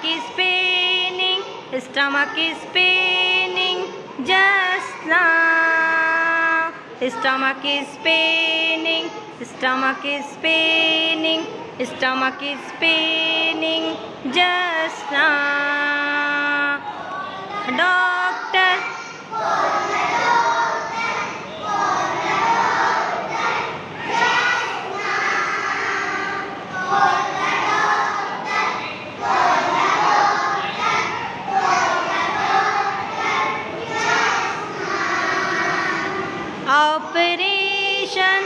is paining, stomach is paining just now. Stomach is paining, stomach is paining, stomach is paining just now. Doctor, operation,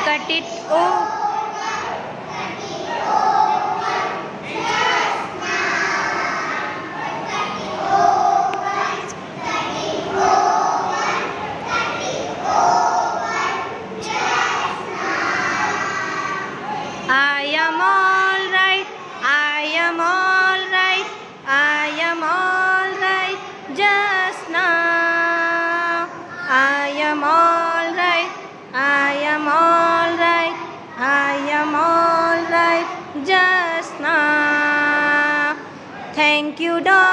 cut it off. I am all right, I am all right, I am all right just now. I am all right, I am all right, I am all right just now. Thank you, Doctor.